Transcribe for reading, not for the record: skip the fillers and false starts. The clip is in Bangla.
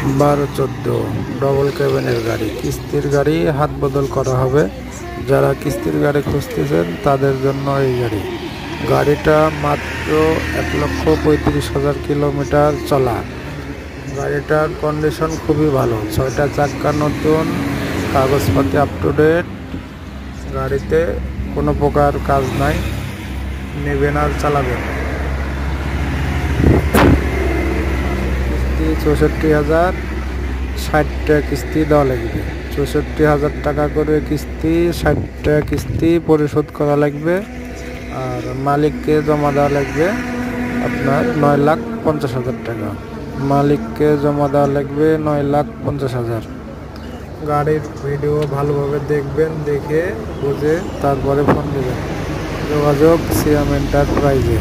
12-14 ডবল ক্যাবিনের গাড়ি, কিস্তির গাড়ি, হাত বদল করা হবে। যারা কিস্তির গাড়ি খুঁজতেছেন তাদের জন্য এই গাড়ি। গাড়িটা মাত্র 1,35,000 কিলোমিটার চলা। গাড়িটার কন্ডিশন খুবই ভালো, 6টা চাক্কা নতুন, কাগজপাতি আপ টু ডেট। গাড়িতে কোনো প্রকার কাজ নাই, নেবেন আর চালাবেন। কিস্তি 64,000, 60টা কিস্তি দেওয়া লাগবে। 64,000 টাকা করে কিস্তি, 60টা কিস্তি পরিশোধ করা লাগবে। আর মালিককে জমা দেওয়া লাগবে আপনার 9,50,000 টাকা। মালিককে জমা দেওয়া লাগবে 9,50,000। গাড়ির ভিডিও ভালোভাবে দেখবেন, দেখে বুঝে তারপরে ফোন দেবেন। যোগাযোগ সিয়াম এন্টারপ্রাইজে।